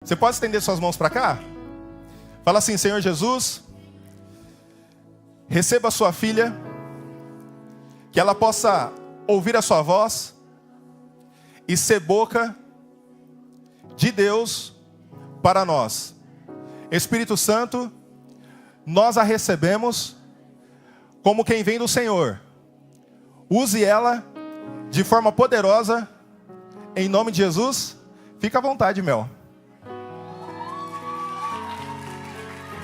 Você pode estender suas mãos para cá? Fala assim: Senhor Jesus, receba a sua filha, que ela possa ouvir a sua voz e ser boca de Deus para nós. Espírito Santo, nós a recebemos como quem vem do Senhor. Use ela de forma poderosa, em nome de Jesus. Fica à vontade, Mel.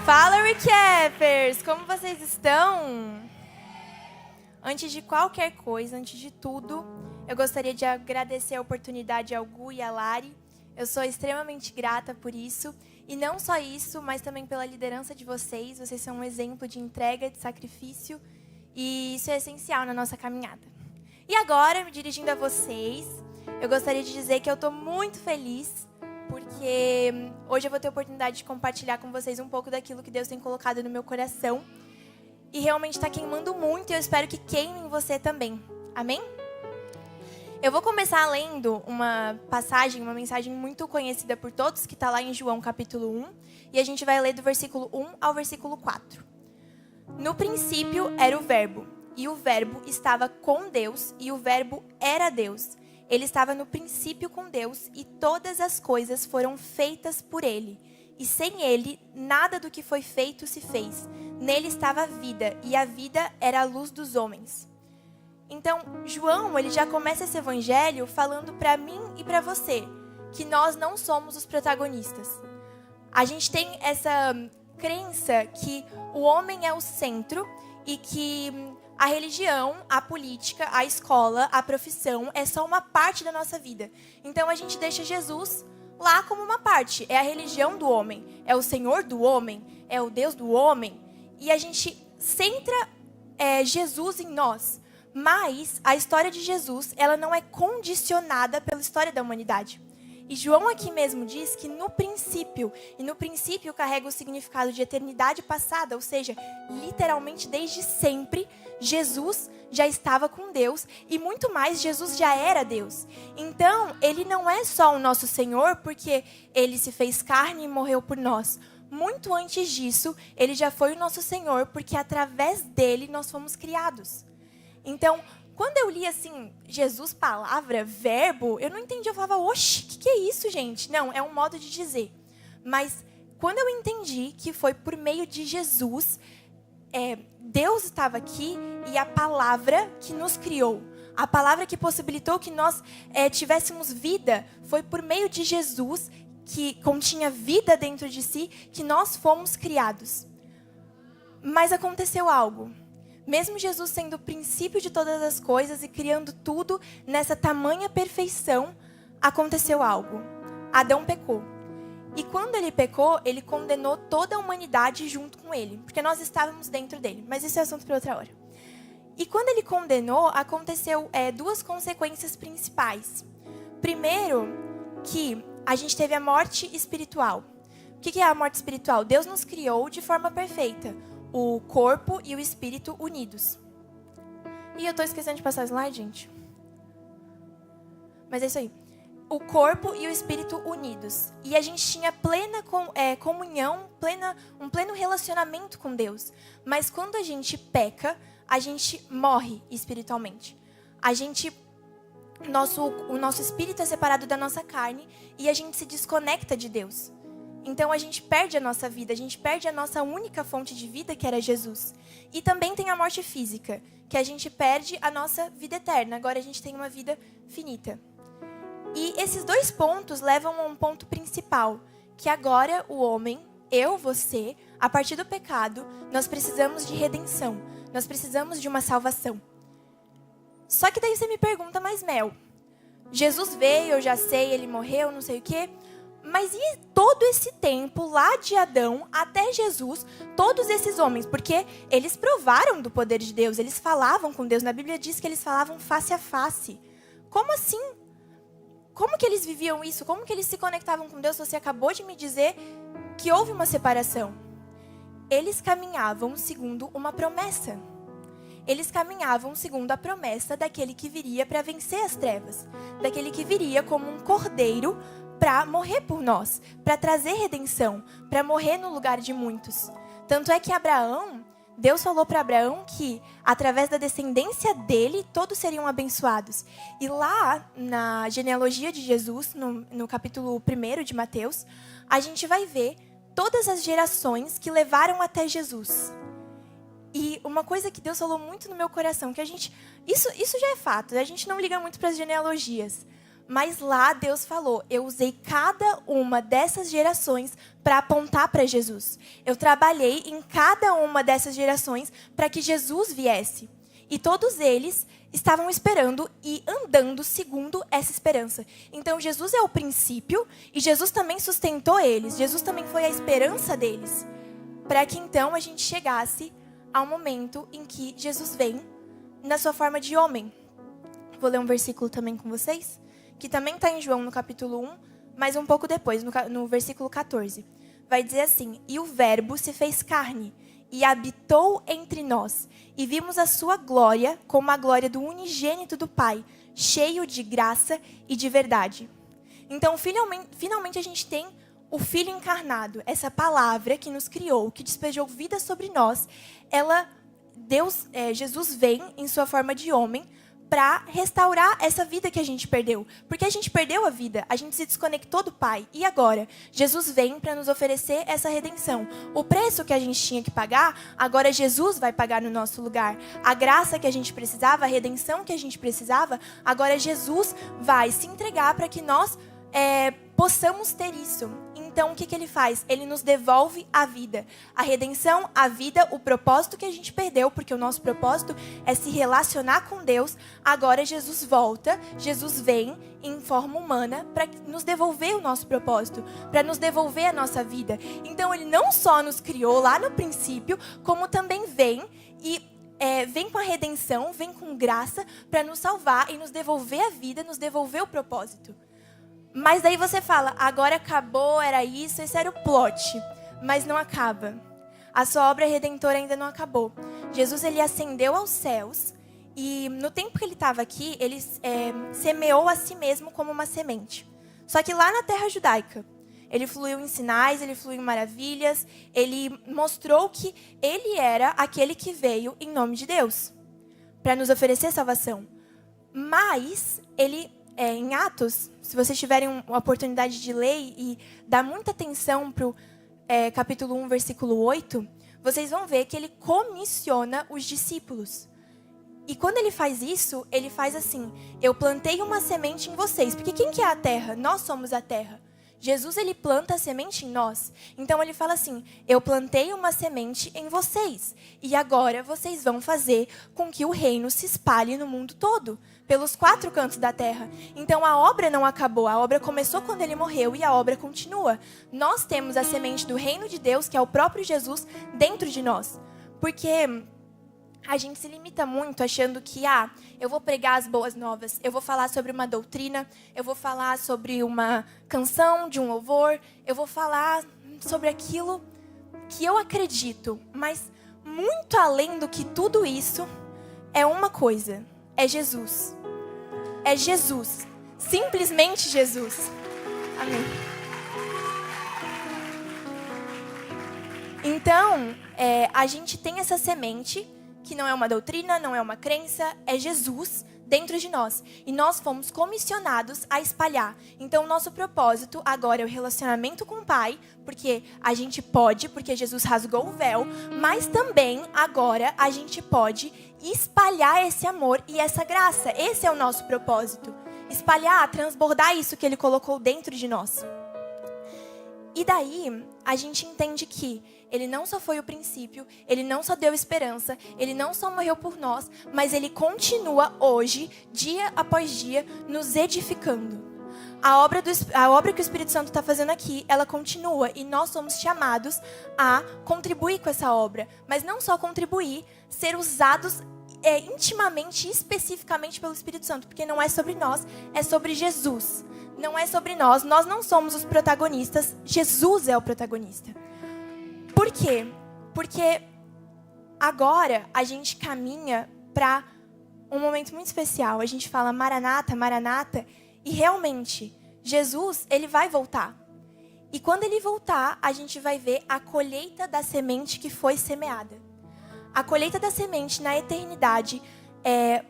Fala, Recappers! Como vocês estão? Antes de qualquer coisa, antes de tudo, eu gostaria de agradecer a oportunidade ao Gu e à Lari. Eu sou extremamente grata por isso. E não só isso, mas também pela liderança de vocês. Vocês são um exemplo de entrega, de sacrifício. E isso é essencial na nossa caminhada. E agora, me dirigindo a vocês, eu gostaria de dizer que eu estou muito feliz, porque hoje eu vou ter a oportunidade de compartilhar com vocês um pouco daquilo que Deus tem colocado no meu coração. E realmente está queimando muito, e eu espero que queime em você também. Amém? Eu vou começar lendo uma passagem, uma mensagem muito conhecida por todos, que está lá em João capítulo 1. E a gente vai ler do versículo 1 ao versículo 4. No princípio era o Verbo, e o Verbo estava com Deus, e o Verbo era Deus. Ele estava no princípio com Deus, e todas as coisas foram feitas por Ele. E sem Ele, nada do que foi feito se fez. Nele estava a vida, e a vida era a luz dos homens. Então, João, ele já começa esse evangelho falando para mim e para você que nós não somos os protagonistas. A gente tem essa crença que o homem é o centro e que a religião, a política, a escola, a profissão é só uma parte da nossa vida. Então a gente deixa Jesus lá como uma parte. É a religião do homem, é o Senhor do homem, é o Deus do homem. E a gente centra Jesus em nós. Mas a história de Jesus, ela não é condicionada pela história da humanidade. E João aqui mesmo diz que no princípio, e no princípio carrega o significado de eternidade passada, ou seja, literalmente desde sempre, Jesus já estava com Deus, e muito mais, Jesus já era Deus. Então, ele não é só o nosso Senhor, porque ele se fez carne e morreu por nós. Muito antes disso, ele já foi o nosso Senhor, porque através dele nós fomos criados. Então, quando eu li assim, Jesus, palavra, verbo, eu não entendi. Eu falava, oxe, o que é isso, gente? Não, é um modo de dizer. Mas quando eu entendi que foi por meio de Jesus, Deus estava aqui e a palavra que nos criou, a palavra que possibilitou que nós tivéssemos vida, foi por meio de Jesus, que continha vida dentro de si, que nós fomos criados. Mas aconteceu algo. Mesmo Jesus sendo o princípio de todas as coisas e criando tudo nessa tamanha perfeição, aconteceu algo. Adão pecou. E quando ele pecou, ele condenou toda a humanidade junto com ele, porque nós estávamos dentro dele. Mas isso é assunto para outra hora. E quando ele condenou, aconteceu duas consequências principais. Primeiro, que a gente teve a morte espiritual. O que é a morte espiritual? Deus nos criou de forma perfeita. O corpo e o espírito unidos. E eu estou esquecendo de passar o slide, gente. Mas é isso aí. O corpo e o espírito unidos. E a gente tinha plena comunhão, um pleno relacionamento com Deus. Mas quando a gente peca, a gente morre espiritualmente. O nosso espírito é separado da nossa carne e a gente se desconecta de Deus. Então a gente perde a nossa vida, a gente perde a nossa única fonte de vida, que era Jesus. E também tem a morte física, que a gente perde a nossa vida eterna. Agora a gente tem uma vida finita. E esses dois pontos levam a um ponto principal, que agora o homem, eu, você, a partir do pecado, nós precisamos de redenção. Nós precisamos de uma salvação. Só que daí você me pergunta, mas Mel, Jesus veio, eu já sei, ele morreu, não sei o quê. Mas e todo esse tempo, lá de Adão até Jesus, todos esses homens? Porque eles provaram do poder de Deus, eles falavam com Deus. Na Bíblia diz que eles falavam face a face. Como assim? Como que eles viviam isso? Como que eles se conectavam com Deus? Você acabou de me dizer que houve uma separação. Eles caminhavam segundo uma promessa. Eles caminhavam segundo a promessa daquele que viria para vencer as trevas. Daquele que viria como um cordeiro para morrer por nós, para trazer redenção, para morrer no lugar de muitos. Tanto é que Deus falou para Abraão que, através da descendência dele, todos seriam abençoados. E lá, na genealogia de Jesus, no capítulo 1 de Mateus, a gente vai ver todas as gerações que levaram até Jesus. E uma coisa que Deus falou muito no meu coração, que isso já é fato, a gente não liga muito para as genealogias. Mas lá Deus falou, eu usei cada uma dessas gerações para apontar para Jesus. Eu trabalhei em cada uma dessas gerações para que Jesus viesse. E todos eles estavam esperando e andando segundo essa esperança. Então Jesus é o princípio e Jesus também sustentou eles. Jesus também foi a esperança deles. Para que então a gente chegasse ao momento em que Jesus vem na sua forma de homem. Vou ler um versículo também com vocês, que também está em João no capítulo 1, mas um pouco depois, no versículo 14. Vai dizer assim, e o verbo se fez carne e habitou entre nós, e vimos a sua glória como a glória do unigênito do Pai, cheio de graça e de verdade. Então, finalmente a gente tem o Filho encarnado, essa palavra que nos criou, que despejou vida sobre nós. Jesus vem em sua forma de homem para restaurar essa vida que a gente perdeu. Porque a gente perdeu a vida, a gente se desconectou do Pai. E agora? Jesus vem para nos oferecer essa redenção. O preço que a gente tinha que pagar, agora Jesus vai pagar no nosso lugar. A graça que a gente precisava, a redenção que a gente precisava, agora Jesus vai se entregar para que nós possamos ter isso. Então, o que ele faz? Ele nos devolve a vida. A redenção, a vida, o propósito que a gente perdeu, porque o nosso propósito é se relacionar com Deus. Agora Jesus volta, Jesus vem em forma humana para nos devolver o nosso propósito, para nos devolver a nossa vida. Então, ele não só nos criou lá no princípio, como também vem com a redenção, vem com graça para nos salvar e nos devolver a vida, nos devolver o propósito. Mas daí você fala, agora acabou, era isso, esse era o plot. Mas não acaba. A sua obra redentora ainda não acabou. Jesus, ele ascendeu aos céus e no tempo que ele estava aqui, ele semeou a si mesmo como uma semente. Só que lá na terra judaica, ele fluiu em sinais, ele fluiu em maravilhas, ele mostrou que ele era aquele que veio em nome de Deus para nos oferecer salvação. Mas ele... em Atos, se vocês tiverem a oportunidade de ler e dar muita atenção para o capítulo 1, versículo 8, vocês vão ver que ele comissiona os discípulos. E quando ele faz isso, ele faz assim, eu plantei uma semente em vocês. Porque quem que é a terra? Nós somos a terra. Jesus, ele planta a semente em nós. Então, ele fala assim, eu plantei uma semente em vocês. E agora vocês vão fazer com que o reino se espalhe no mundo todo, pelos 4 cantos da terra. Então, a obra não acabou. A obra começou quando ele morreu e a obra continua. Nós temos a semente do reino de Deus, que é o próprio Jesus, dentro de nós. Porque a gente se limita muito achando que, eu vou pregar as boas novas, eu vou falar sobre uma doutrina, eu vou falar sobre uma canção de um louvor, eu vou falar sobre aquilo que eu acredito. Mas muito além do que tudo isso, é uma coisa, é Jesus. É Jesus. Simplesmente Jesus. Amém. Então, a gente tem essa semente, que não é uma doutrina, não é uma crença, é Jesus dentro de nós. E nós fomos comissionados a espalhar. Então, o nosso propósito agora é o relacionamento com o Pai, porque a gente pode, porque Jesus rasgou o véu, mas também agora a gente pode espalhar esse amor e essa graça. Esse é o nosso propósito. Espalhar, transbordar isso que Ele colocou dentro de nós. E daí, a gente entende que Ele não só foi o princípio, Ele não só deu esperança, Ele não só morreu por nós, mas Ele continua hoje, dia após dia, nos edificando. A obra que o Espírito Santo está fazendo aqui, ela continua e nós somos chamados a contribuir com essa obra. Mas não só contribuir, ser usados intimamente e especificamente pelo Espírito Santo, porque não é sobre nós, é sobre Jesus. Não é sobre nós não somos os protagonistas, Jesus é o protagonista. Por quê? Porque agora a gente caminha para um momento muito especial. A gente fala Maranata, Maranata, e realmente Jesus, ele vai voltar. E quando ele voltar, a gente vai ver a colheita da semente que foi semeada. A colheita da semente na eternidade,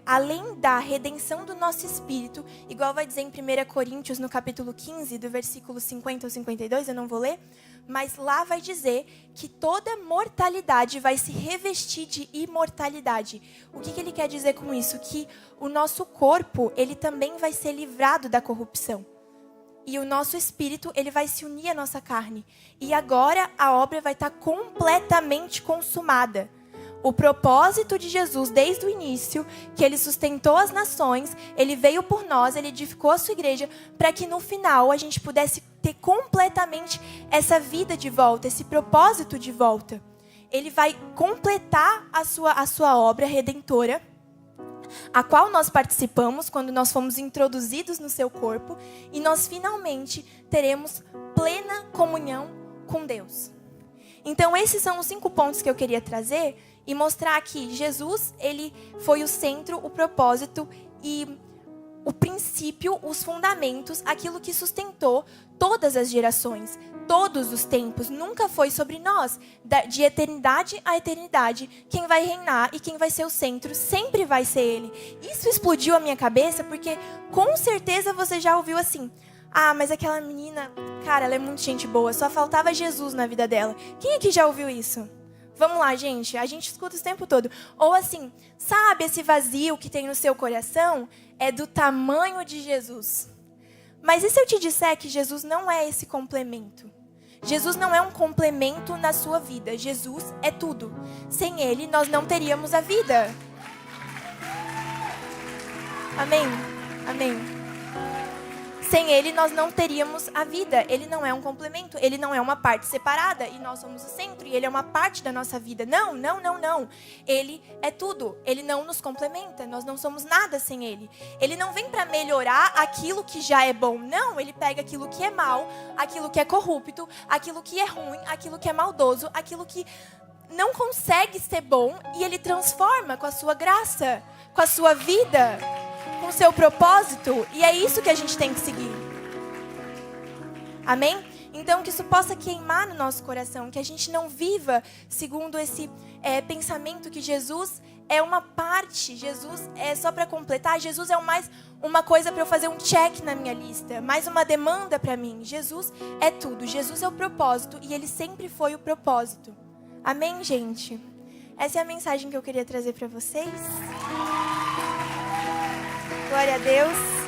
além da redenção do nosso espírito, igual vai dizer em 1 Coríntios, no capítulo 15, do versículo 50 ao 52, eu não vou ler, mas lá vai dizer que toda mortalidade vai se revestir de imortalidade. O que ele quer dizer com isso? Que o nosso corpo, ele também vai ser livrado da corrupção. E o nosso espírito, ele vai se unir à nossa carne. E agora a obra vai estar completamente consumada. O propósito de Jesus, desde o início, que ele sustentou as nações, ele veio por nós, ele edificou a sua igreja, para que no final a gente pudesse ter completamente essa vida de volta, esse propósito de volta. Ele vai completar a sua obra redentora, a qual nós participamos quando nós fomos introduzidos no seu corpo, e nós finalmente teremos plena comunhão com Deus. Então esses são os 5 pontos que eu queria trazer e mostrar que Jesus, ele foi o centro, o propósito e o princípio, os fundamentos, aquilo que sustentou todas as gerações, todos os tempos. Nunca foi sobre nós, de eternidade a eternidade. Quem vai reinar e quem vai ser o centro sempre vai ser Ele. Isso explodiu a minha cabeça porque com certeza você já ouviu assim: ah, mas aquela menina, cara, ela é muito gente boa, só faltava Jesus na vida dela. Quem aqui já ouviu isso? Vamos lá, gente, a gente escuta o tempo todo. Ou assim, sabe esse vazio que tem no seu coração? É do tamanho de Jesus. Mas e se eu te disser que Jesus não é esse complemento? Jesus não é um complemento na sua vida. Jesus é tudo. Sem Ele, nós não teríamos a vida. Amém? Amém. Sem Ele, nós não teríamos a vida. Ele não é um complemento. Ele não é uma parte separada. E nós somos o centro. E Ele é uma parte da nossa vida. Não, não, não, não. Ele é tudo. Ele não nos complementa. Nós não somos nada sem Ele. Ele não vem para melhorar aquilo que já é bom. Não, Ele pega aquilo que é mal, aquilo que é corrupto, aquilo que é ruim, aquilo que é maldoso, aquilo que não consegue ser bom. E Ele transforma com a sua graça, com a sua vida, com o seu propósito, e é isso que a gente tem que seguir. Amém? Então, que isso possa queimar no nosso coração, que a gente não viva segundo esse pensamento que Jesus é uma parte, Jesus é só para completar, Jesus é mais uma coisa para eu fazer um check na minha lista, mais uma demanda para mim. Jesus é tudo, Jesus é o propósito, e Ele sempre foi o propósito. Amém, gente? Essa é a mensagem que eu queria trazer para vocês. Glória a Deus.